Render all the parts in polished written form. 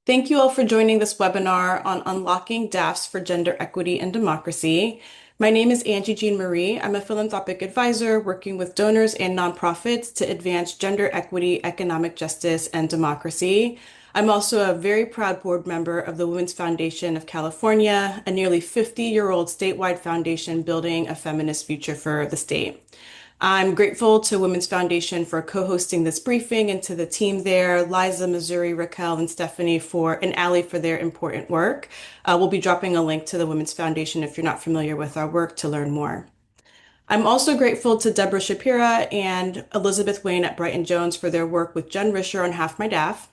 Thank you all for joining this webinar on unlocking DAFs for gender equity and democracy. My name is Angie Jean Marie. I'm a philanthropic advisor working with donors and nonprofits to advance gender equity, economic justice, and democracy. I'm also a very proud board member of the Women's Foundation of California, a nearly 50-year-old statewide foundation building a feminist future for the state. I'm grateful to Women's Foundation for co-hosting this briefing and to the team there, Liza, Missouri, Raquel, and Stephanie and Allie for their important work. We'll be dropping a link to the Women's Foundation if you're not familiar with our work to learn more. I'm also grateful to Deborah Shapira and Elizabeth Wayne at Brighton Jones for their work with Jen Risher on Half My DAF.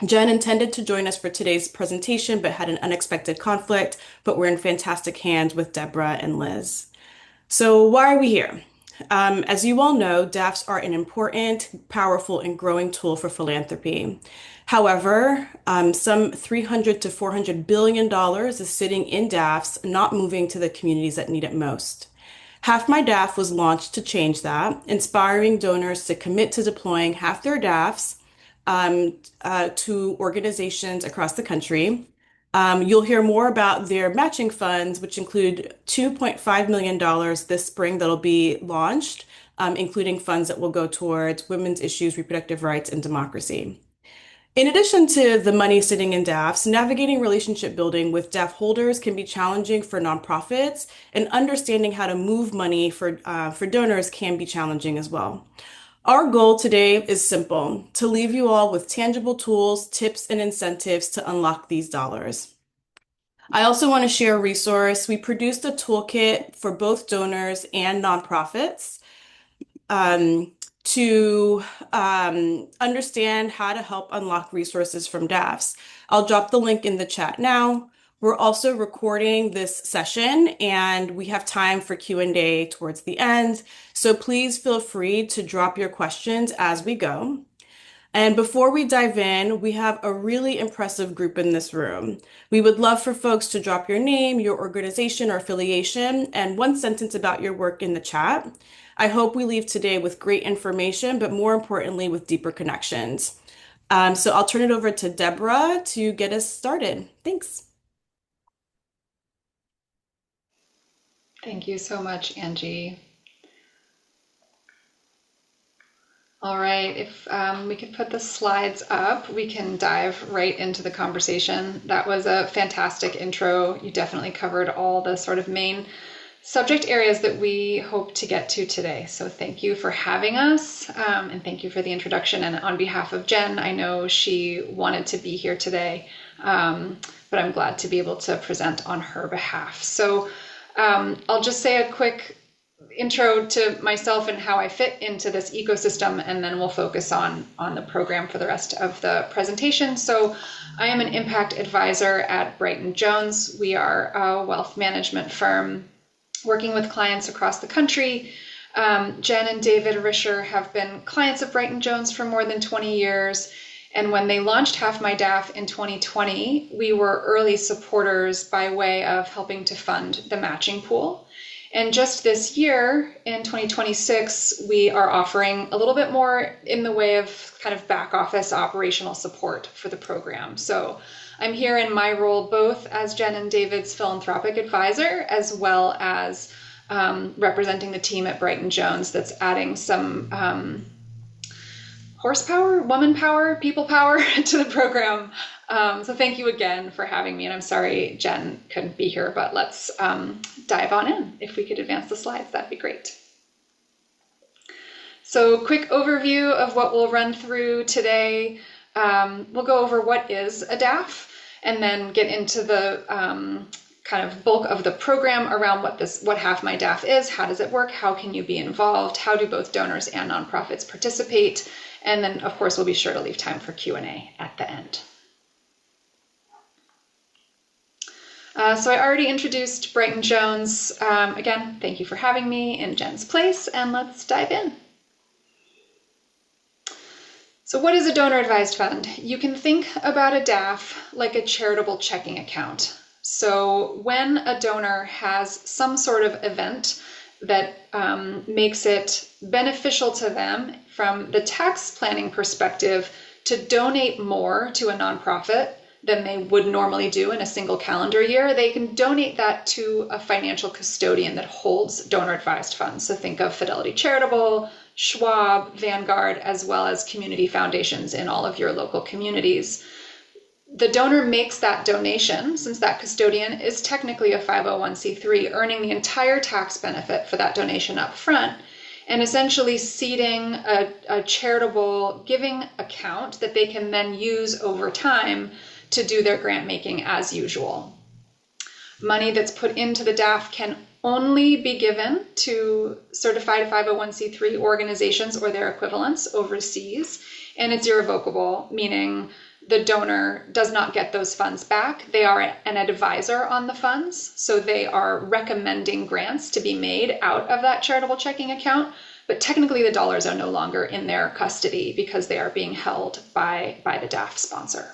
Jen intended to join us for today's presentation, but had an unexpected conflict, but we're in fantastic hands with Deborah and Liz. So why are we here? As you all know, DAFs are an important, powerful, and growing tool for philanthropy. However, some $300 to $400 billion is sitting in DAFs, not moving to the communities that need it most. Half My DAF was launched to change that, inspiring donors to commit to deploying half their DAFs to organizations across the country. You'll hear more about their matching funds, which include $2.5 million this spring that'll be launched, including funds that will go towards women's issues, reproductive rights, and democracy. In addition to the money sitting in DAFs, navigating relationship building with DAF holders can be challenging for nonprofits, and understanding how to move money for donors can be challenging as well. Our goal today is simple: to leave you all with tangible tools, tips, and incentives to unlock these dollars. I also want to share a resource. We produced a toolkit for both donors and nonprofits to understand how to help unlock resources from DAFs. I'll drop the link in the chat now. We're also recording this session and we have time for Q&A towards the end. So please feel free to drop your questions as we go. And before we dive in, we have a really impressive group in this room. We would love for folks to drop your name, your organization or affiliation, and one sentence about your work in the chat. I hope we leave today with great information, but more importantly, with deeper connections. So I'll turn it over to Deborah to get us started. Thanks. Thank you so much, Angie. All right, if we could put the slides up, we can dive right into the conversation. That was a fantastic intro. You definitely covered all the sort of main subject areas that we hope to get to today. So thank you for having us, and thank you for the introduction. And on behalf of Jen, I know she wanted to be here today, but I'm glad to be able to present on her behalf. So I'll just say a quick intro to myself and how I fit into this ecosystem, and then we'll focus on the program for the rest of the presentation. So I am an impact advisor at Brighton Jones. We are a wealth management firm working with clients across the country. Jen and David Risher have been clients of Brighton Jones for more than 20 years. And when they launched Half My DAF in 2020, we were early supporters by way of helping to fund the matching pool. And just this year, in 2026, we are offering a little bit more in the way of kind of back office operational support for the program. So I'm here in my role both as Jen and David's philanthropic advisor, as well as representing the team at Brighton Jones that's adding some horsepower, woman power, people power to the program. So thank you again for having me. And I'm sorry Jen couldn't be here, but let's dive on in. If we could advance the slides, that'd be great. So quick overview of what we'll run through today. We'll go over what is a DAF and then get into the kind of bulk of the program around what Half My DAF is, how does it work, how can you be involved, how do both donors and nonprofits participate, and then of course we'll be sure to leave time for Q&A at the end. So I already introduced Brighton Jones. Again, thank you for having me in Jen's place, and let's dive in. So what is a donor advised fund? You can think about a DAF like a charitable checking account. So when a donor has some sort of event that makes it beneficial to them from the tax planning perspective to donate more to a nonprofit, than they would normally do in a single calendar year, they can donate that to a financial custodian that holds donor-advised funds. So think of Fidelity Charitable, Schwab, Vanguard, as well as community foundations in all of your local communities. The donor makes that donation, since that custodian is technically a 501c3, earning the entire tax benefit for that donation up front, and essentially seeding a charitable giving account that they can then use over time to do their grant making as usual. Money that's put into the DAF can only be given to certified 501c3 organizations or their equivalents overseas, and it's irrevocable, meaning the donor does not get those funds back. They are an advisor on the funds, so they are recommending grants to be made out of that charitable checking account, but technically the dollars are no longer in their custody because they are being held by the DAF sponsor.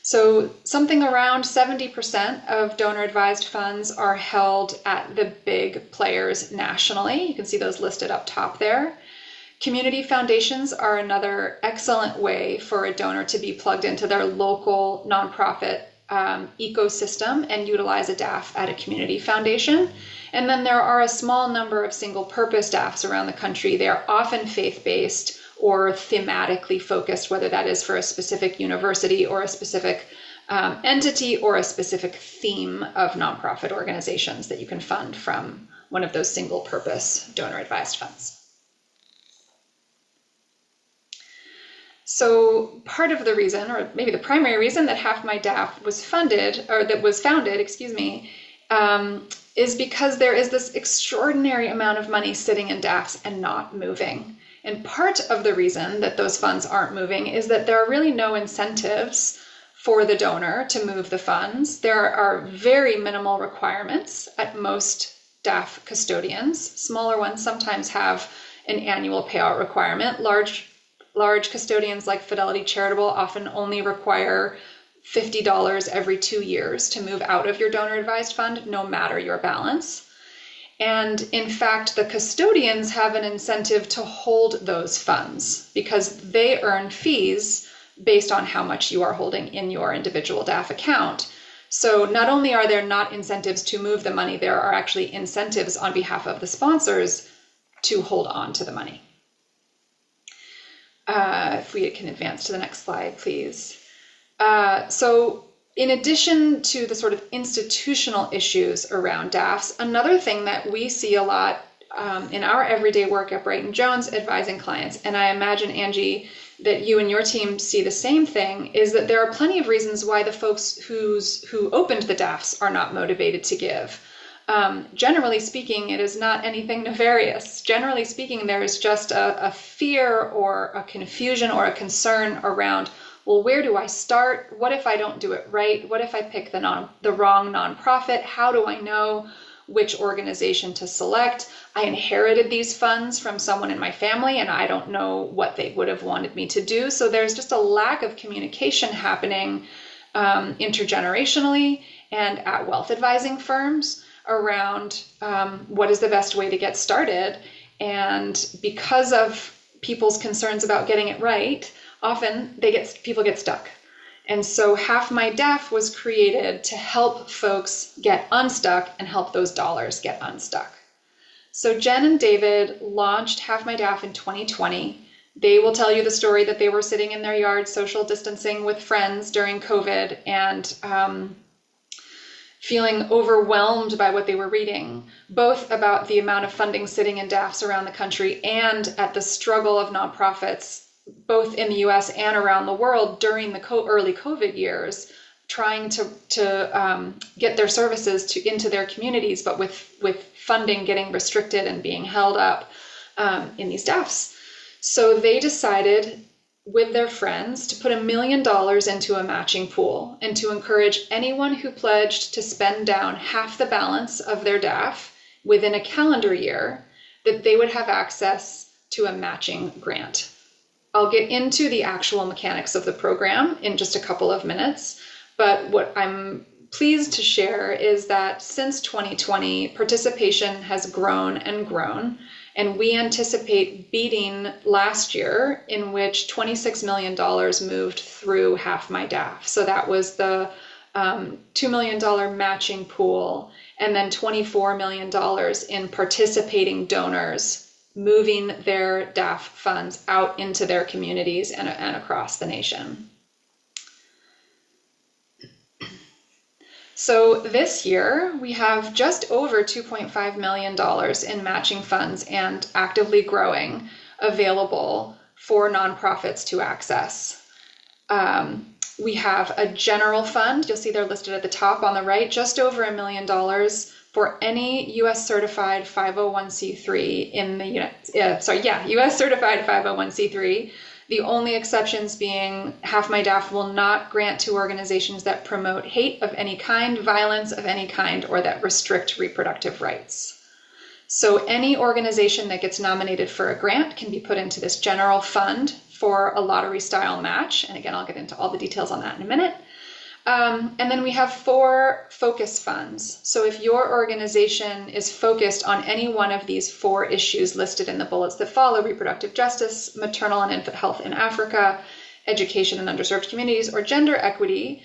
So something around 70% of donor-advised funds are held at the big players nationally. You can see those listed up top there. Community foundations are another excellent way for a donor to be plugged into their local nonprofit ecosystem and utilize a DAF at a community foundation. And then there are a small number of single-purpose DAFs around the country. They are often faith-based or thematically focused, whether that is for a specific university or a specific entity or a specific theme of nonprofit organizations that you can fund from one of those single-purpose donor-advised funds. So part of the reason, or maybe the primary reason that Half My DAF was funded, or that was founded, excuse me, is because there is this extraordinary amount of money sitting in DAFs and not moving. And part of the reason that those funds aren't moving is that there are really no incentives for the donor to move the funds. There are very minimal requirements at most DAF custodians. Smaller ones sometimes have an annual payout requirement. Large custodians like Fidelity Charitable often only require $50 every 2 years to move out of your donor-advised fund, no matter your balance. And in fact, the custodians have an incentive to hold those funds because they earn fees based on how much you are holding in your individual DAF account. So not only are there not incentives to move the money, there are actually incentives on behalf of the sponsors to hold on to the money. If we can advance to the next slide, please. So in addition to the sort of institutional issues around DAFs, another thing that we see a lot in our everyday work at Brighton Jones advising clients, and I imagine, Angie, that you and your team see the same thing, is that there are plenty of reasons why the folks who opened the DAFs are not motivated to give. Generally speaking, it is not anything nefarious. Generally speaking, there is just a fear or a confusion or a concern around, well, where do I start? What if I don't do it right? What if I pick the wrong nonprofit? How do I know which organization to select? I inherited these funds from someone in my family and I don't know what they would have wanted me to do. So there's just a lack of communication happening intergenerationally and at wealth advising firms around what is the best way to get started. And because of people's concerns about getting it right, often people get stuck. And so Half My DAF was created to help folks get unstuck and help those dollars get unstuck. So Jen and David launched Half My DAF in 2020. They will tell you the story that they were sitting in their yard social distancing with friends during COVID and feeling overwhelmed by what they were reading, both about the amount of funding sitting in DAFs around the country and at the struggle of nonprofits, both in the US and around the world during the early COVID years, trying to get their services into their communities, but with funding getting restricted and being held up in these DAFs. So they decided with their friends to put $1 million into a matching pool and to encourage anyone who pledged to spend down half the balance of their DAF within a calendar year, that they would have access to a matching grant. I'll get into the actual mechanics of the program in just a couple of minutes, but what I'm pleased to share is that since 2020, participation has grown and grown, And we anticipate beating last year, in which $26 million moved through Half My DAF. So that was the $2 million matching pool, and then $24 million in participating donors moving their DAF funds out into their communities and across the nation. So this year, we have just over $2.5 million in matching funds and actively growing available for nonprofits to access. We have a general fund. You'll see they're listed at the top on the right, just over $1 million for any U.S. certified 501c3 in the U.S. certified 501c3. The only exceptions being Half My DAF will not grant to organizations that promote hate of any kind, violence of any kind, or that restrict reproductive rights. So any organization that gets nominated for a grant can be put into this general fund for a lottery style match. And again, I'll get into all the details on that in a minute. And then we have 4 focus funds. So if your organization is focused on any one of these 4 issues listed in the bullets that follow: reproductive justice, maternal and infant health in Africa, education in underserved communities, or gender equity,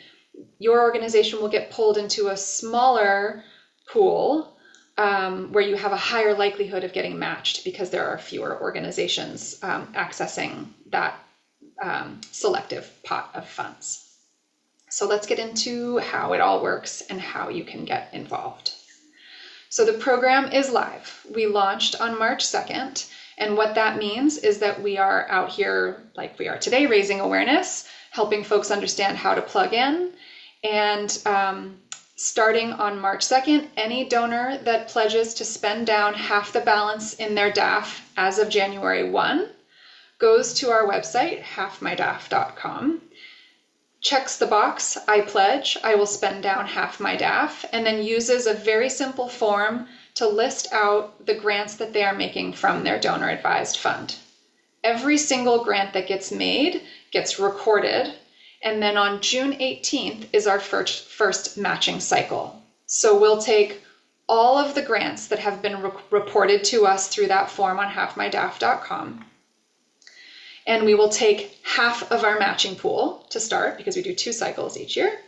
your organization will get pulled into a smaller pool where you have a higher likelihood of getting matched because there are fewer organizations accessing that selective pot of funds. So let's get into how it all works and how you can get involved. So the program is live. We launched on March 2nd, and what that means is that we are out here like we are today, raising awareness, helping folks understand how to plug in, and starting on March 2nd, any donor that pledges to spend down half the balance in their DAF as of January 1 goes to our website, halfmydaf.com, checks the box, I pledge, I will spend down half my DAF, and then uses a very simple form to list out the grants that they are making from their donor advised fund. Every single grant that gets made gets recorded, and then on June 18th is our first matching cycle. So we'll take all of the grants that have been reported to us through that form on halfmydaf.com, and we will take half of our matching pool to start, because we do 2 cycles each year,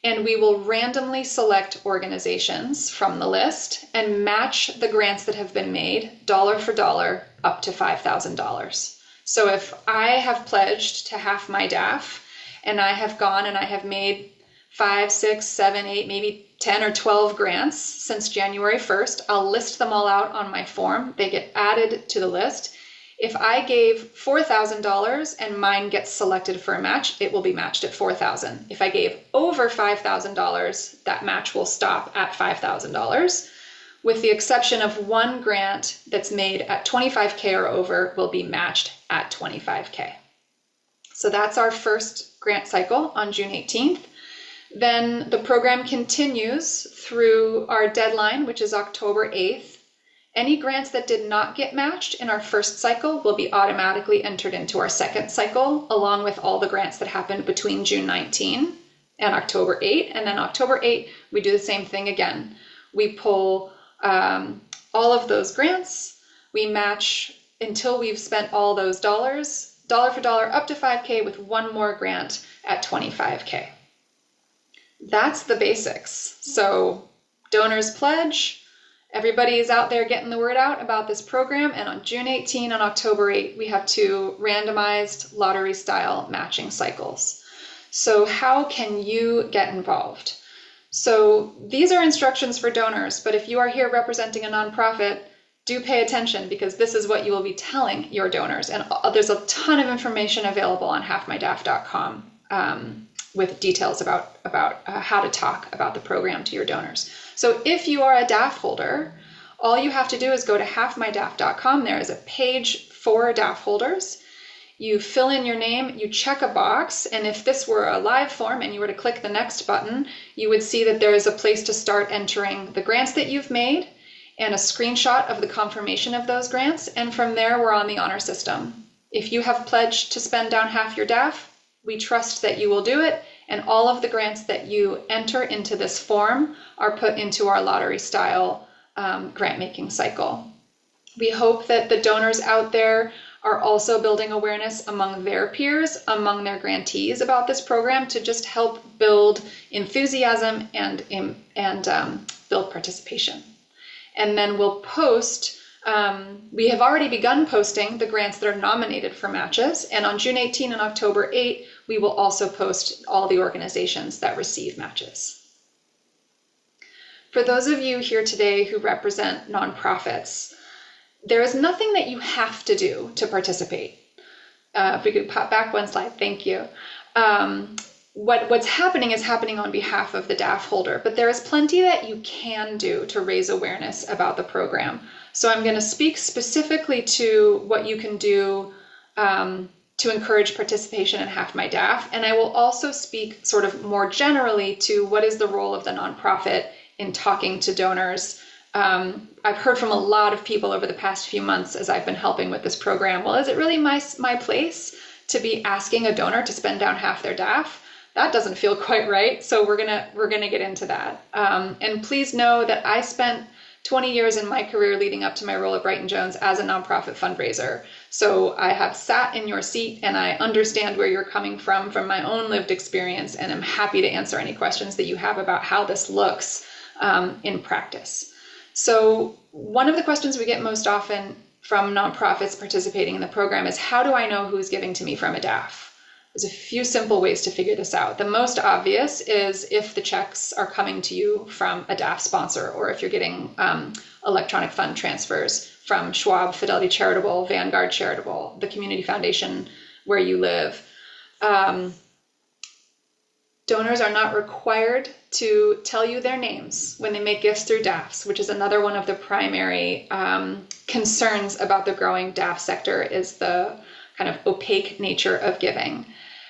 and we will randomly select organizations from the list and match the grants that have been made dollar for dollar up to $5,000. So if I have pledged to Half My DAF and I have gone and I have made 5, 6, 7, 8, maybe 10 or 12 grants since January 1st, I'll list them all out on my form. They get added to the list. If I gave $4,000 and mine gets selected for a match, it will be matched at $4,000. If I gave over $5,000, that match will stop at $5,000, with the exception of one grant that's made at $25K or over will be matched at $25K. So that's our first grant cycle on June 18th. Then the program continues through our deadline, which is October 8th. Any grants that did not get matched in our first cycle will be automatically entered into our second cycle, along with all the grants that happened between June 19 and October 8. And then October 8, we do the same thing again. We pull all of those grants, we match until we've spent all those dollars, dollar for dollar up to 5K, with one more grant at 25K. That's the basics. So donors pledge. Everybody is out there getting the word out about this program, and on June 18 and October 8, we have 2 randomized lottery-style matching cycles. So how can you get involved? So these are instructions for donors, but if you are here representing a nonprofit, do pay attention, because this is what you will be telling your donors. And there's a ton of information available on halfmydaf.com with details about how to talk about the program to your donors. So if you are a DAF holder, all you have to do is go to halfmydaf.com. There is a page for DAF holders. You fill in your name, you check a box, and if this were a live form and you were to click the next button, you would see that there is a place to start entering the grants that you've made and a screenshot of the confirmation of those grants, and from there we're on the honor system. If you have pledged to spend down half your DAF, we trust that you will do it, and all of the grants that you enter into this form are put into our lottery style grant making cycle. We hope that the donors out there are also building awareness among their peers, among their grantees about this program to just help build enthusiasm and build participation. And then we'll post, we have already begun posting the grants that are nominated for matches. And on June 18 and October 8, we will also post all the organizations that receive matches. For those of you here today who represent nonprofits, there is nothing that you have to do to participate. If we could pop back one slide, thank you. What's happening is happening on behalf of the DAF holder, but there is plenty that you can do to raise awareness about the program. So I'm going to speak specifically to what you can do to encourage participation in Half My DAF, and I will also speak sort of more generally to what is the role of the nonprofit in talking to donors. I've heard from a lot of people over the past few months as I've been helping with this program. Well, is it really my place to be asking a donor to spend down half their DAF? That doesn't feel quite right. So we're gonna get into that. And please know that I spent 20 years in my career leading up to my role at Brighton Jones as a nonprofit fundraiser. So I have sat in your seat and I understand where you're coming from my own lived experience, and I'm happy to answer any questions that you have about how this looks in practice. So one of the questions we get most often from nonprofits participating in the program is, how do I know who's giving to me from a DAF? There's a few simple ways to figure this out. The most obvious is if the checks are coming to you from a DAF sponsor, or if you're getting electronic fund transfers from Schwab, Fidelity Charitable, Vanguard Charitable, the community foundation where you live. Donors are not required to tell you their names when they make gifts through DAFs, which is another one of the primary concerns about the growing DAF sector, is the kind of opaque nature of giving.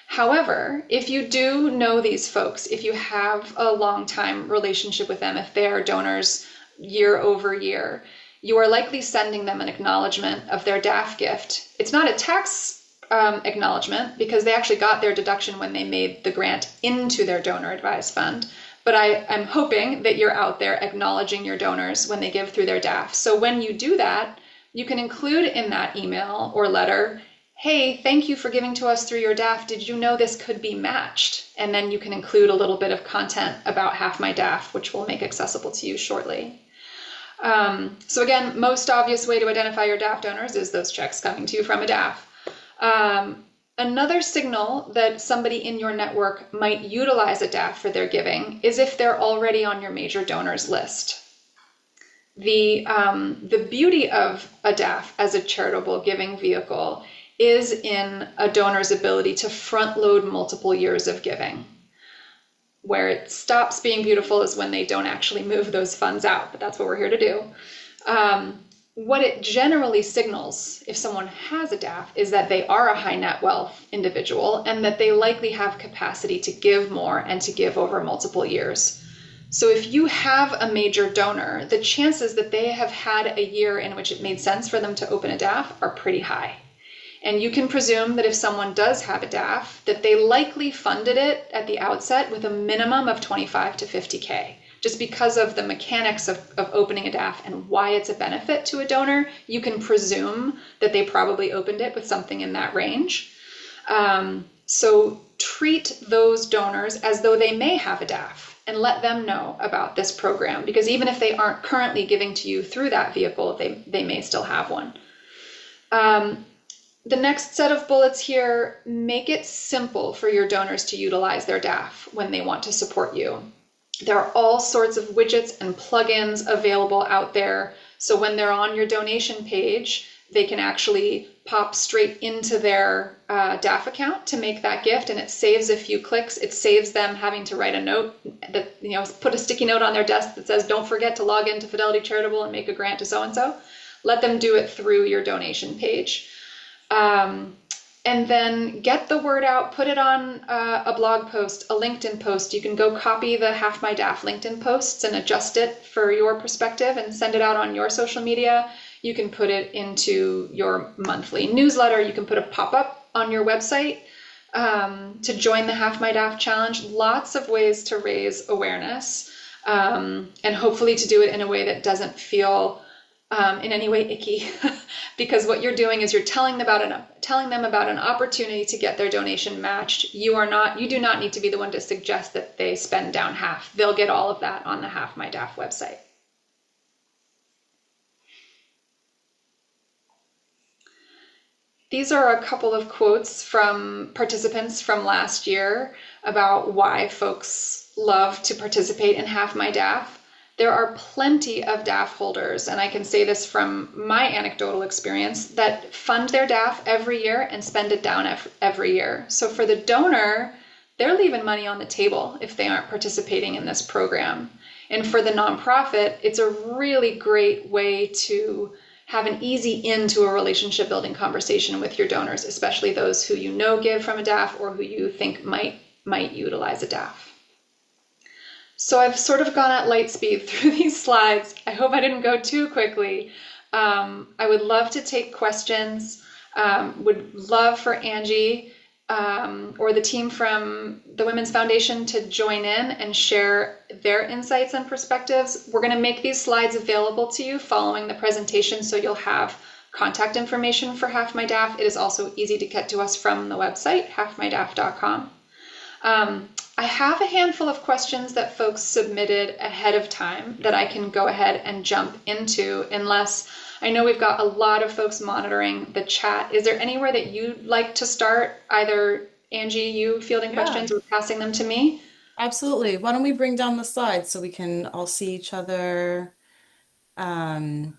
However, if you do know these folks, if you have a long-time relationship with them, if they are donors year over year, you are likely sending them an acknowledgement of their DAF gift. It's not a tax acknowledgement because they actually got their deduction when they made the grant into their donor advised fund. But I'm hoping that you're out there acknowledging your donors when they give through their DAF. So when you do that, you can include in that email or letter, hey, thank you for giving to us through your DAF. Did you know this could be matched? And then you can include a little bit of content about Half My DAF, which we'll make accessible to you shortly. So again, most obvious way to identify your DAF donors is those checks coming to you from a DAF. Another signal that somebody in your network might utilize a DAF for their giving is if they're already on your major donors list. The beauty of a DAF as a charitable giving vehicle is in a donor's ability to front load multiple years of giving. Where it stops being beautiful is when they don't actually move those funds out, but that's what we're here to do. What it generally signals, if someone has a DAF, is that they are a high net wealth individual and that they likely have capacity to give more and to give over multiple years. So if you have a major donor, the chances that they have had a year in which it made sense for them to open a DAF are pretty high. And you can presume that if someone does have a DAF, that they likely funded it at the outset with a minimum of 25 to 50K. Just because of the mechanics of opening a DAF and why it's a benefit to a donor, you can presume that they probably opened it with something in that range. So treat those donors as though they may have a DAF and let them know about this program, because even if they aren't currently giving to you through that vehicle, they may still have one. The next set of bullets here, make it simple for your donors to utilize their DAF when they want to support you. There are all sorts of widgets and plugins available out there. So when they're on your donation page, they can actually pop straight into their DAF account to make that gift, and it saves a few clicks. It saves them having to write a note that, put a sticky note on their desk that says, don't forget to log into Fidelity Charitable and make a grant to so-and-so. Let them do it through your donation page. And then get the word out, put it on a blog post, a LinkedIn post. You can go copy the Half My DAF LinkedIn posts and adjust it for your perspective and send it out on your social media. You can put it into your monthly newsletter. You can put a pop-up on your website to join the Half My DAF challenge. Lots of ways to raise awareness and hopefully to do it in a way that doesn't feel in any way icky, because what you're doing is you're telling them about an opportunity to get their donation matched. You do not need to be the one to suggest that they spend down half. They'll get all of that on the Half My DAF website. These are a couple of quotes from participants from last year about why folks love to participate in Half My DAF. There are plenty of DAF holders, and I can say this from my anecdotal experience, that fund their DAF every year and spend it down every year. So for the donor, they're leaving money on the table if they aren't participating in this program. And for the nonprofit, it's a really great way to have an easy into a relationship building conversation with your donors, especially those who you know give from a DAF or who you think might utilize a DAF. So I've sort of gone at light speed through these slides. I hope I didn't go too quickly. I would love to take questions. Would love for Angie or the team from the Women's Foundation to join in and share their insights and perspectives. We're going to make these slides available to you following the presentation, so you'll have contact information for Half My DAF. It is also easy to get to us from the website, halfmydaf.com. I have a handful of questions that folks submitted ahead of time that I can go ahead and jump into, unless I know we've got a lot of folks monitoring the chat. Is there anywhere that you'd like to start? Either Angie, you fielding questions or passing them to me? Absolutely. Why don't we bring down the slides so we can all see each other? Um,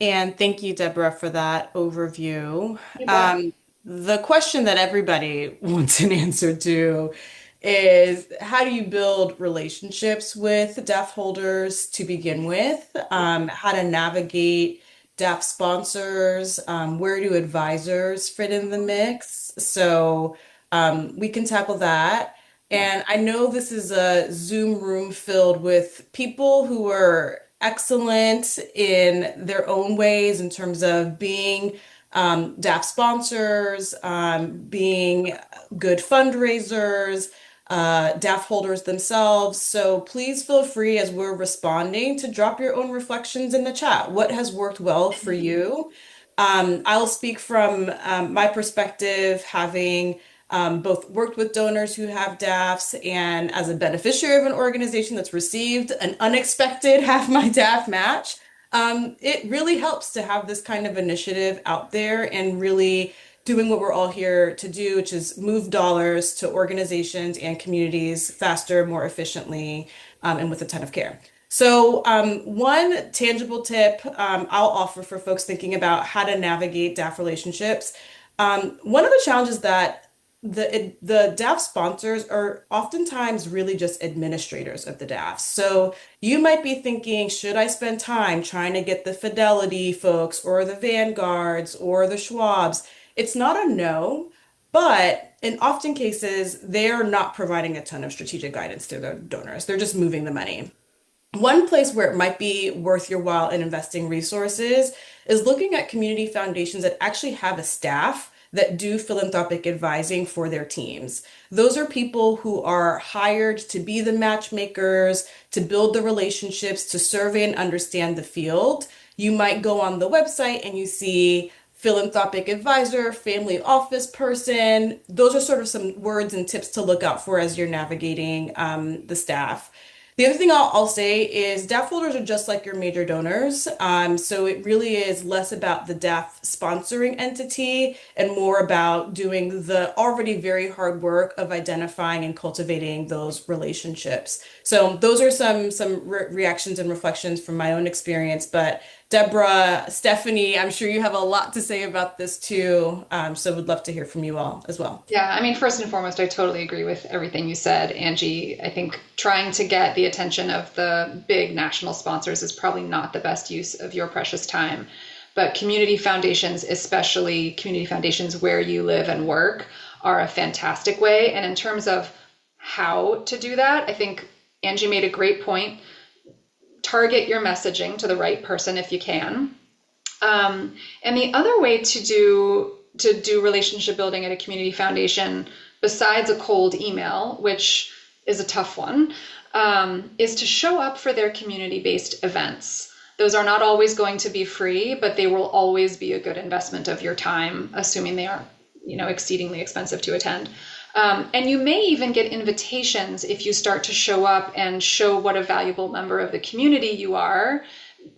and thank you, Deborah, for that overview. You bet. The question that everybody wants an answer to is how do you build relationships with DAF holders to begin with? How to navigate DAF sponsors? Where do advisors fit in the mix? So we can tackle that. And I know this is a Zoom room filled with people who are excellent in their own ways in terms of being DAF sponsors, being good fundraisers, DAF holders themselves. So please feel free as we're responding to drop your own reflections in the chat. What has worked well for you? I'll speak from my perspective, having both worked with donors who have DAFs and as a beneficiary of an organization that's received an unexpected Half My DAF match. It really helps to have this kind of initiative out there and really doing what we're all here to do, which is move dollars to organizations and communities faster, more efficiently, and with a ton of care. So one tangible tip I'll offer for folks thinking about how to navigate DAF relationships. One of the challenges that the DAF sponsors are oftentimes really just administrators of the DAFs. So you might be thinking, should I spend time trying to get the Fidelity folks or the Vanguards or the Schwabs? It's not a no, but in often cases, they're not providing a ton of strategic guidance to their donors. They're just moving the money. One place where it might be worth your while in investing resources is looking at community foundations that actually have a staff that do philanthropic advising for their teams. Those are people who are hired to be the matchmakers, to build the relationships, to survey and understand the field. You might go on the website and you see philanthropic advisor, family office person. Those are sort of some words and tips to look out for as you're navigating the staff. The other thing I'll say is DAF holders are just like your major donors. So it really is less about the DAF sponsoring entity and more about doing the already very hard work of identifying and cultivating those relationships. So those are some reactions and reflections from my own experience. But Deborah, Stephanie, I'm sure you have a lot to say about this too. So would love to hear from you all as well. Yeah, I mean, first and foremost, I totally agree with everything you said, Angie. I think trying to get the attention of the big national sponsors is probably not the best use of your precious time. But community foundations, especially community foundations where you live and work, are a fantastic way. And in terms of how to do that, I think Angie made a great point. Target your messaging to the right person if you can. And the other way to do relationship building at a community foundation, besides a cold email, which is a tough one, is to show up for their community-based events. Those are not always going to be free, but they will always be a good investment of your time, assuming they aren't, exceedingly expensive to attend. And you may even get invitations if you start to show up and show what a valuable member of the community you are.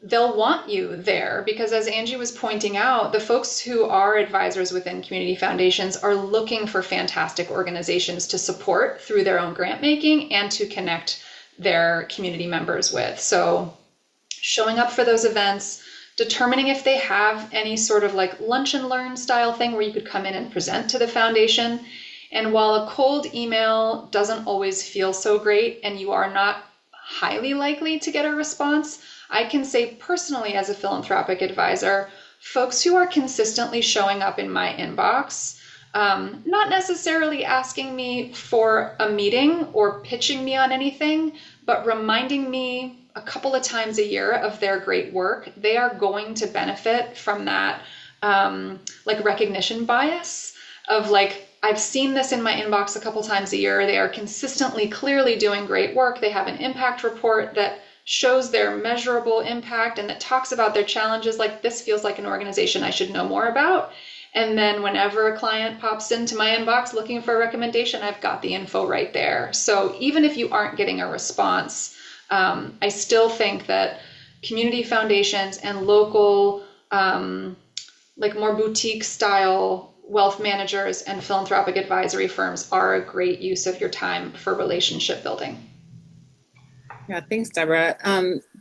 They'll want you there because, as Angie was pointing out, the folks who are advisors within community foundations are looking for fantastic organizations to support through their own grant making and to connect their community members with. So showing up for those events, determining if they have any sort of like lunch and learn style thing where you could come in and present to the foundation. And while a cold email doesn't always feel so great and you are not highly likely to get a response, I can say personally as a philanthropic advisor, folks who are consistently showing up in my inbox, not necessarily asking me for a meeting or pitching me on anything, but reminding me a couple of times a year of their great work, they are going to benefit from that like recognition bias of like, I've seen this in my inbox a couple times a year. They are consistently, clearly doing great work. They have an impact report that shows their measurable impact and that talks about their challenges. Like, this feels like an organization I should know more about. And then whenever a client pops into my inbox looking for a recommendation, I've got the info right there. So even if you aren't getting a response, I still think that community foundations and local, like more boutique style wealth managers and philanthropic advisory firms are a great use of your time for relationship building. Yeah, thanks, Deborah.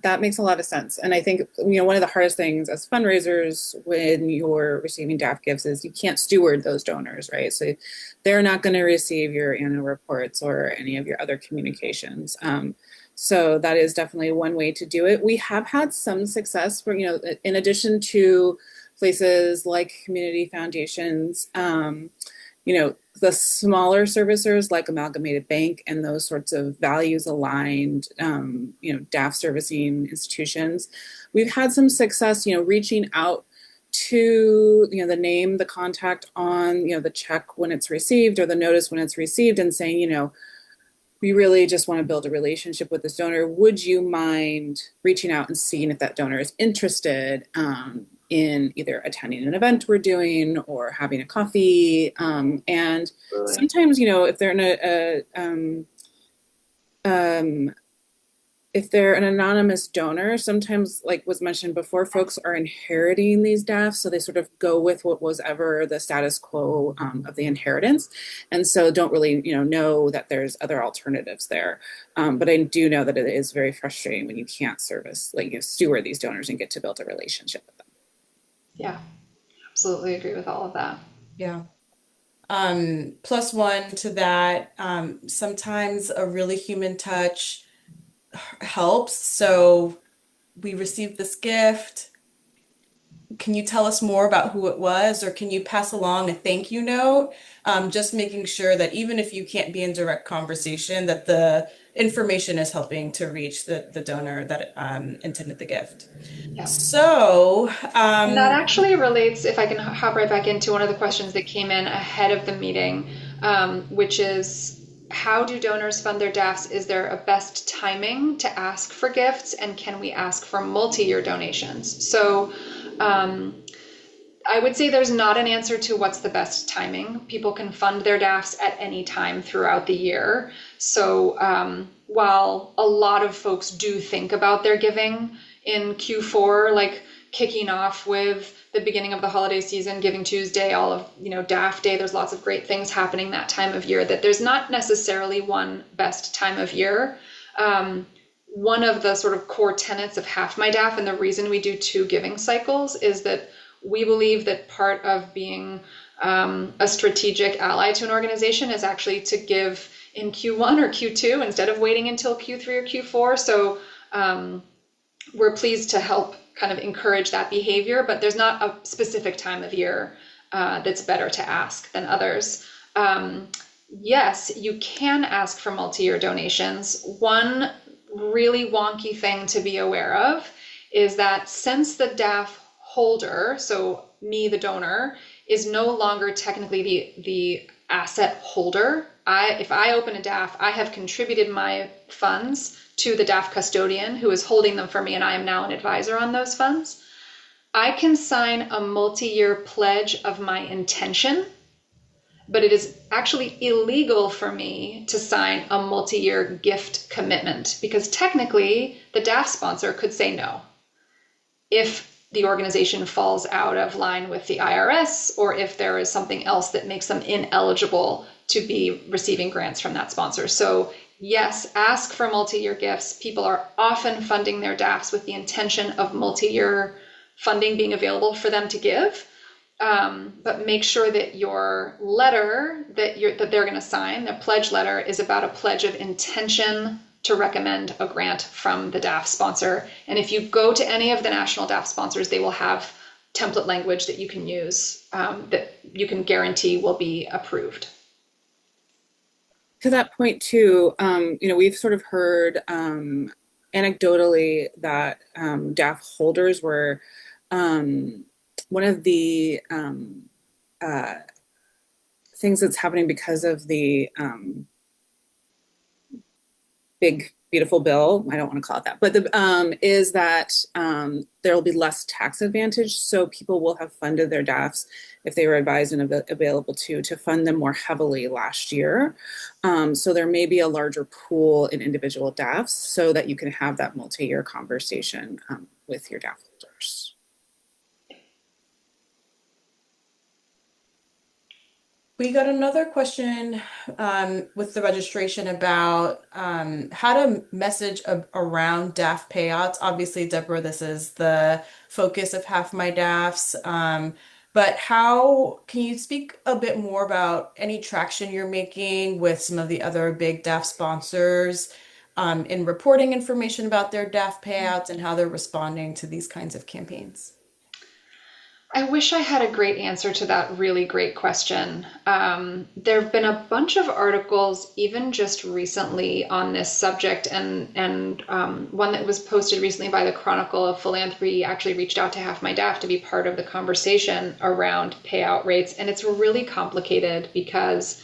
That makes a lot of sense. And I think, one of the hardest things as fundraisers when you're receiving DAF gifts is you can't steward those donors, right? So they're not going to receive your annual reports or any of your other communications. So that is definitely one way to do it. We have had some success for, in addition to places like community foundations, the smaller servicers like Amalgamated Bank and those sorts of values aligned, DAF servicing institutions. We've had some success, reaching out to, the name, the contact on, the check when it's received or the notice when it's received and saying, we really just want to build a relationship with this donor. Would you mind reaching out and seeing if that donor is interested in either attending an event we're doing or having a coffee? And sometimes, if they're in if they're an anonymous donor, sometimes, like was mentioned before, folks are inheriting these DAFs, so they sort of go with what was ever the status quo of the inheritance, and so don't really, know that there's other alternatives there. But I do know that it is very frustrating when you can't steward these donors and get to build a relationship with them. Yeah, absolutely agree with all of that. Yeah. Plus one to that, sometimes a really human touch helps. So we received this gift. Can you tell us more about who it was, or can you pass along a thank you note? Just making sure that even if you can't be in direct conversation, that the information is helping to reach the donor that intended the gift. Yeah. So, and that actually relates, if I can hop right back into one of the questions that came in ahead of the meeting, which is, how do donors fund their DAFs? Is there a best timing to ask for gifts? And can we ask for multi-year donations? So I would say there's not an answer to what's the best timing. People can fund their DAFs at any time throughout the year. So while a lot of folks do think about their giving in Q4, like kicking off with the beginning of the holiday season, Giving Tuesday, all of, DAF Day, there's lots of great things happening that time of year, that there's not necessarily one best time of year. One of the sort of core tenets of Half My DAF, and the reason we do 2 giving cycles, is that we believe that part of being a strategic ally to an organization is actually to give in Q1 or Q2 instead of waiting until Q3 or Q4. So we're pleased to help kind of encourage that behavior, but there's not a specific time of year that's better to ask than others. Yes, you can ask for multi-year donations. One really wonky thing to be aware of is that since the DAF holder, so me, the donor, is no longer technically the asset holder. If I open a DAF, I have contributed my funds to the DAF custodian who is holding them for me, and I am now an advisor on those funds. I can sign a multi-year pledge of my intention, but it is actually illegal for me to sign a multi-year gift commitment because technically the DAF sponsor could say no if the organization falls out of line with the IRS or if there is something else that makes them ineligible to be receiving grants from that sponsor. So yes, ask for multi-year gifts. People are often funding their DAFs with the intention of multi-year funding being available for them to give. But make sure that your letter that they're going to sign, the pledge letter, is about a pledge of intention to recommend a grant from the DAF sponsor. And if you go to any of the national DAF sponsors, they will have template language that you can use that you can guarantee will be approved. To that point too, we've sort of heard anecdotally that DAF holders were one of the things that's happening because of the big beautiful bill, I don't want to call it that, but is that there will be less tax advantage. So people will have funded their DAFs if they were advised and available to fund them more heavily last year. So there may be a larger pool in individual DAFs so that you can have that multi-year conversation with your DAF holders. We got another question with the registration about how to message around DAF payouts. Obviously, Deborah, this is the focus of Half My DAFs. But how can you speak a bit more about any traction you're making with some of the other big DAF sponsors in reporting information about their DAF payouts and how they're responding to these kinds of campaigns? I wish I had a great answer to that really great question. There have been a bunch of articles, even just recently, on this subject, and one that was posted recently by the Chronicle of Philanthropy actually reached out to Half My DAF to be part of the conversation around payout rates, and it's really complicated because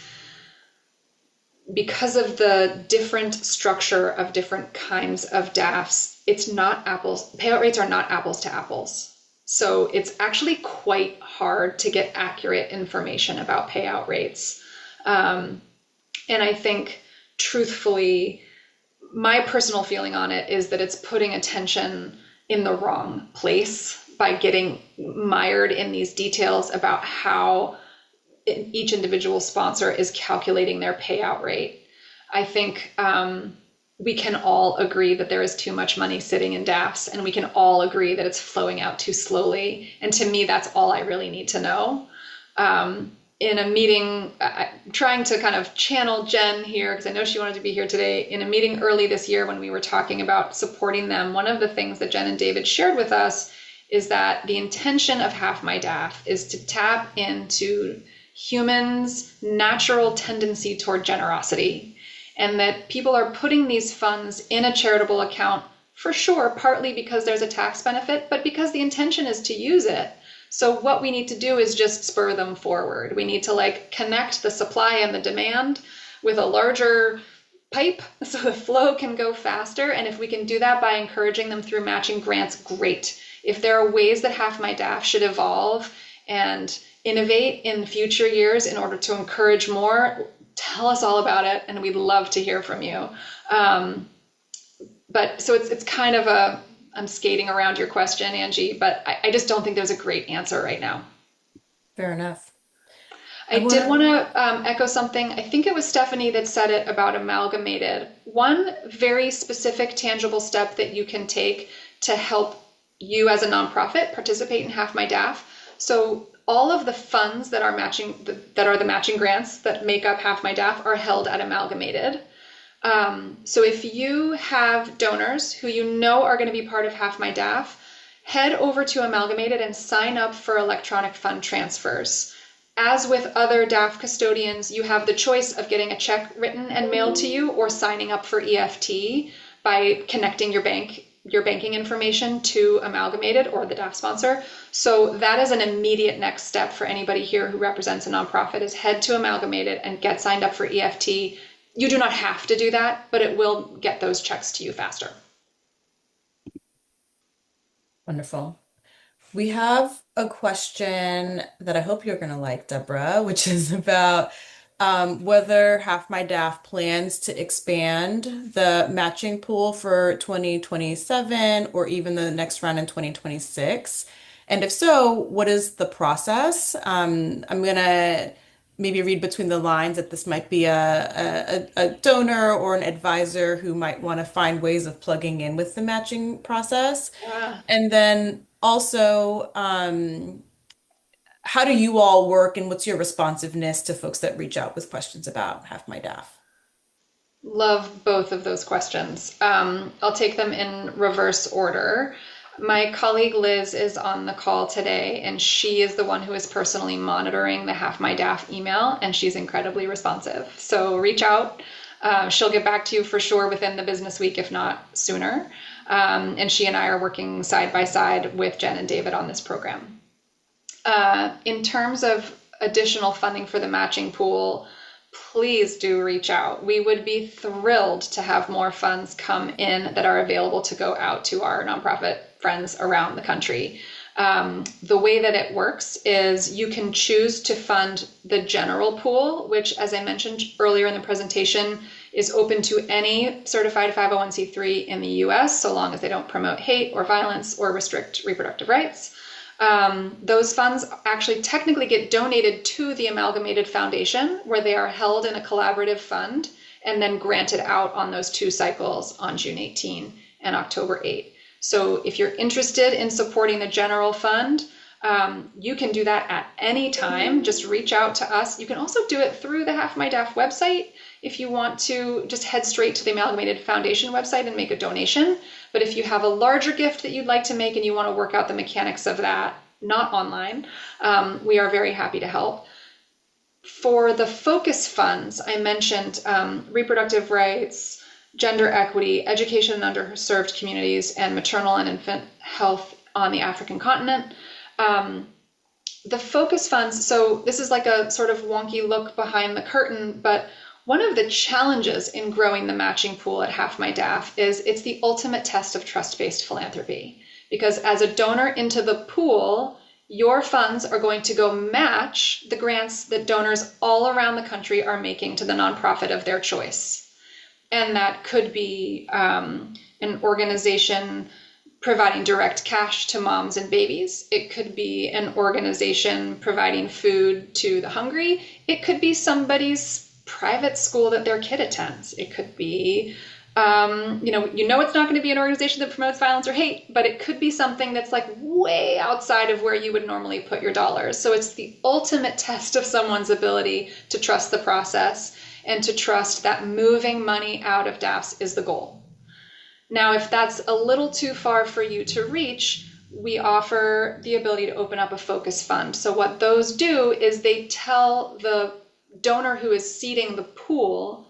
of the different structure of different kinds of DAFs. It's not apples. Payout rates are not apples to apples. So it's actually quite hard to get accurate information about payout rates. And I think, truthfully, my personal feeling on it is that it's putting attention in the wrong place by getting mired in these details about how each individual sponsor is calculating their payout rate. I think we can all agree that there is too much money sitting in DAFs, and we can all agree that it's flowing out too slowly. And to me, that's all I really need to know. In a meeting, trying to kind of channel Jen here, because I know she wanted to be here today, in a meeting early this year when we were talking about supporting them, one of the things that Jen and David shared with us is that the intention of Half My DAF is to tap into humans' natural tendency toward generosity. And that people are putting these funds in a charitable account, for sure, partly because there's a tax benefit, but because the intention is to use it. So what we need to do is just spur them forward. We need to connect the supply and the demand with a larger pipe so the flow can go faster. And if we can do that by encouraging them through matching grants, great. If there are ways that Half My DAF should evolve and innovate in future years in order to encourage more, tell us all about it, and we'd love to hear from you. But so it's kind of I'm skating around your question, Angie, but I just don't think there's a great answer right now. Fair enough. I did want to echo something. I think it was Stephanie that said it about amalgamated. One very specific, tangible step that you can take to help you as a nonprofit participate in Half My DAF. So all of the funds that are the matching grants that make up Half My DAF are held at Amalgamated. So if you have donors who you know are going to be part of Half My DAF, head over to Amalgamated and sign up for electronic fund transfers. As with other DAF custodians, you have the choice of getting a check written and mailed to you or signing up for EFT by connecting your bank your banking information to Amalgamated or the DAF sponsor. So that is an immediate next step for anybody here who represents a nonprofit, is head to Amalgamated and get signed up for EFT. You do not have to do that, but it will get those checks to you faster. Wonderful. We have a question that I hope you're going to like, Deborah, which is about whether Half My DAF plans to expand the matching pool for 2027 or even the next round in 2026. And if so, what is the process? I'm going to maybe read between the lines that this might be a donor or an advisor who might want to find ways of plugging in with the matching process. Yeah. And then also, how do you all work and what's your responsiveness to folks that reach out with questions about Half My DAF? Love both of those questions. I'll take them in reverse order. My colleague Liz is on the call today, and she is the one who is personally monitoring the Half My DAF email, and she's incredibly responsive. So reach out. She'll get back to you for sure within the business week, if not sooner. And she and I are working side by side with Jen and David on this program. In terms of additional funding for the matching pool, please do reach out. We would be thrilled to have more funds come in that are available to go out to our nonprofit friends around the country. The way that it works is you can choose to fund the general pool, which, as I mentioned earlier in the presentation, is open to any certified 501c3 in the US, so long as they don't promote hate or violence or restrict reproductive rights. Those funds actually technically get donated to the Amalgamated Foundation, where they are held in a collaborative fund and then granted out on those two cycles on June 18 and October 8. So if you're interested in supporting the general fund, you can do that at any time. Just reach out to us. You can also do it through the Half My DAF website if you want to just head straight to the Amalgamated Foundation website and make a donation. But if you have a larger gift that you'd like to make and you want to work out the mechanics of that, not online, we are very happy to help. For the focus funds, I mentioned reproductive rights, gender equity, education in underserved communities, and maternal and infant health on the African continent. The focus funds, so this is like a sort of wonky look behind the curtain, but one of the challenges in growing the matching pool at Half My DAF is it's the ultimate test of trust-based philanthropy. Because as a donor into the pool, your funds are going to go match the grants that donors all around the country are making to the nonprofit of their choice. And that could be an organization providing direct cash to moms and babies. It could be an organization providing food to the hungry. It could be somebody's private school that their kid attends. It could be, it's not going to be an organization that promotes violence or hate, but it could be something that's like way outside of where you would normally put your dollars. So it's the ultimate test of someone's ability to trust the process and to trust that moving money out of DAFs is the goal. Now, if that's a little too far for you to reach, we offer the ability to open up a focus fund. So what those do is they tell the donor who is seeding the pool,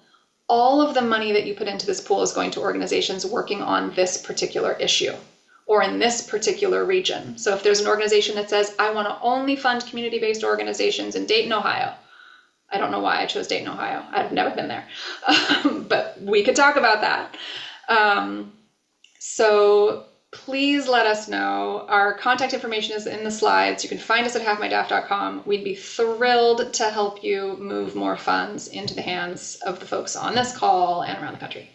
all of the money that you put into this pool is going to organizations working on this particular issue or in this particular region. So if there's an organization that says, I want to only fund community-based organizations in Dayton, Ohio. I don't know why I chose Dayton, Ohio. I've never been there, but we could talk about that. So please let us know. Our contact information is in the slides. You can find us at halfmydaf.com. We'd be thrilled to help you move more funds into the hands of the folks on this call and around the country.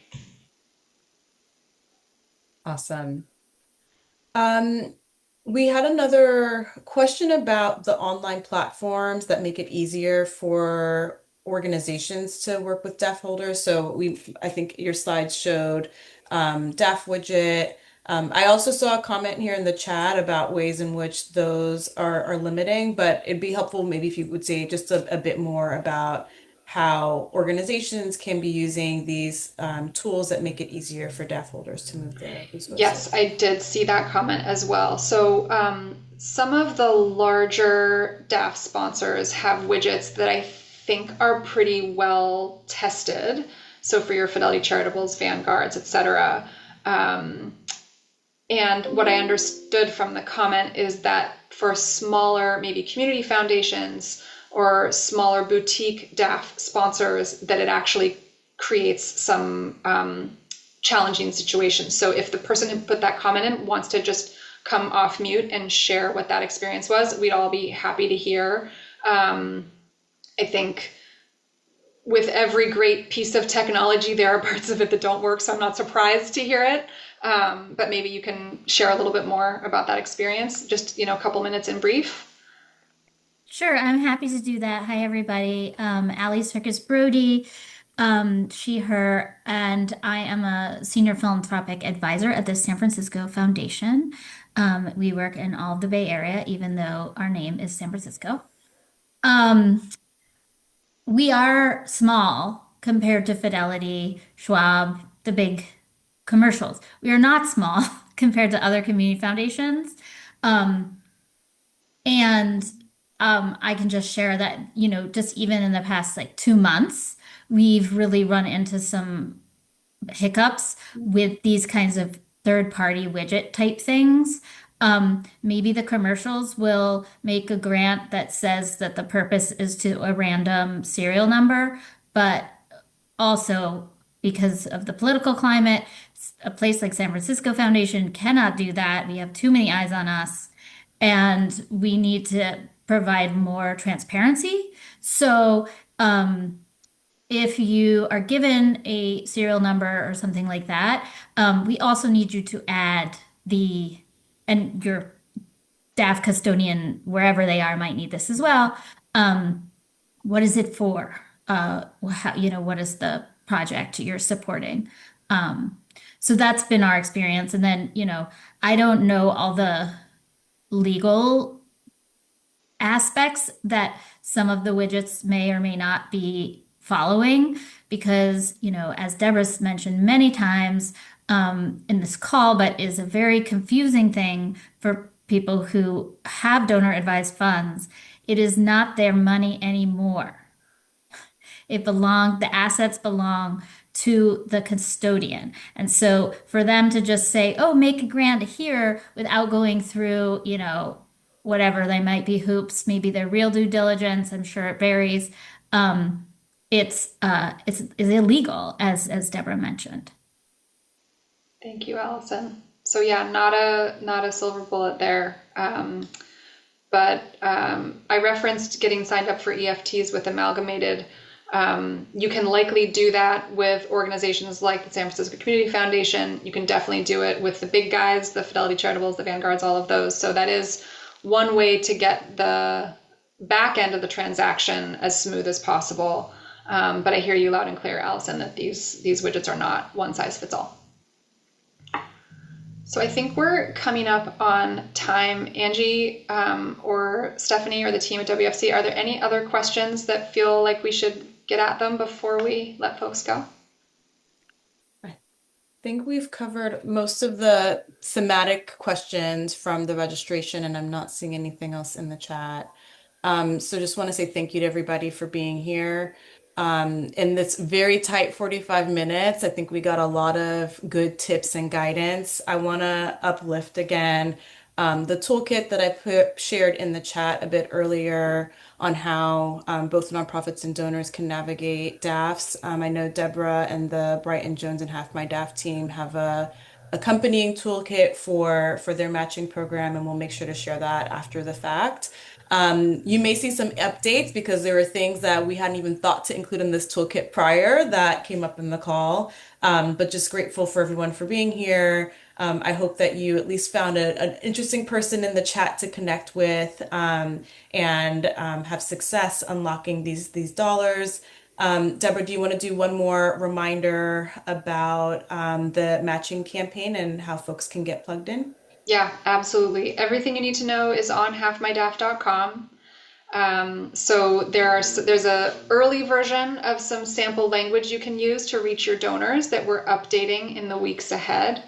Awesome. We had another question about the online platforms that make it easier for organizations to work with DAF holders. So I think your slides showed DAF widget. I also saw a comment here in the chat about ways in which those are limiting, but it'd be helpful maybe if you would say just a bit more about how organizations can be using these tools that make it easier for DAF holders to move their resources. Yes, I did see that comment as well. So some of the larger DAF sponsors have widgets that I think are pretty well tested. So for your Fidelity Charitables, Vanguards, et cetera. And what I understood from the comment is that for smaller, maybe community foundations or smaller boutique DAF sponsors, that it actually creates some challenging situations. So if the person who put that comment in wants to just come off mute and share what that experience was, we'd all be happy to hear. I think with every great piece of technology, there are parts of it that don't work, so I'm not surprised to hear it. But maybe you can share a little bit more about that experience, just, a couple minutes in brief. Sure, I'm happy to do that. Hi, everybody. Ali Circus Brody, she, her, and I am a senior philanthropic advisor at the San Francisco Foundation. We work in all of the Bay Area, even though our name is San Francisco. Um, we are small compared to Fidelity, Schwab, the big commercials. We are not small compared to other community foundations. Um, and I can just share that, just even in the past like 2 months, we've really run into some hiccups with these kinds of third-party widget type things. Maybe the commercials will make a grant that says that the purpose is to a random serial number, but also because of the political climate, a place like San Francisco Foundation cannot do that. We have too many eyes on us, and we need to provide more transparency. So, if you are given a serial number or something like that, we also need you to add and your DAF custodian, wherever they are, might need this as well. What is it for? What is the project you're supporting? So that's been our experience. And then, I don't know all the legal aspects that some of the widgets may or may not be following because, as Deborah's mentioned many times in this call, but is a very confusing thing for people who have donor advised funds. It is not their money anymore. The assets belong to the custodian. And so for them to just say, oh, make a grant here without going through, whatever they might be hoops, maybe their real due diligence, I'm sure it varies. It's illegal, as Deborah mentioned. Thank you, Allison. So yeah, not a silver bullet there. But I referenced getting signed up for EFTs with Amalgamated. You can likely do that with organizations like the San Francisco Community Foundation. You can definitely do it with the big guys, the Fidelity Charitables, the Vanguards, all of those. So that is one way to get the back end of the transaction as smooth as possible. But I hear you loud and clear, Allison, that these widgets are not one size fits all. So I think we're coming up on time. Angie or Stephanie or the team at WFC, are there any other questions that feel like we should get at them before we let folks go? I think we've covered most of the thematic questions from the registration, and I'm not seeing anything else in the chat. So just want to say thank you to everybody for being here. In this very tight 45 minutes, I think we got a lot of good tips and guidance. I want to uplift again the toolkit that I shared in the chat a bit earlier on how both nonprofits and donors can navigate DAFs. I know Deborah and the Brighton Jones and Half My DAF team have a accompanying toolkit for their matching program, and we'll make sure to share that after the fact. You may see some updates because there were things that we hadn't even thought to include in this toolkit prior that came up in the call. But just grateful for everyone for being here. I hope that you at least found an interesting person in the chat to connect with and have success unlocking these dollars. Deborah, do you want to do one more reminder about the matching campaign and how folks can get plugged in? Yeah, absolutely. Everything you need to know is on halfmydaf.com. So there's a early version of some sample language you can use to reach your donors that we're updating in the weeks ahead.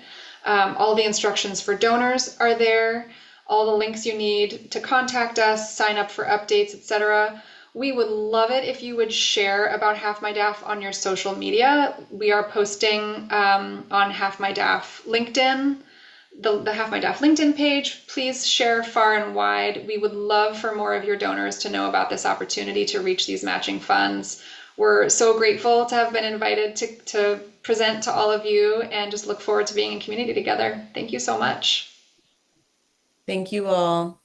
All the instructions for donors are there, all the links you need to contact us, sign up for updates, etc. We would love it if you would share about Half My DAF on your social media. We are posting on Half My DAF LinkedIn, the Half My Daff LinkedIn page. Please share far and wide. We would love for more of your donors to know about this opportunity to reach these matching funds. We're so grateful to have been invited to present to all of you and just look forward to being in community together. Thank you so much. Thank you all.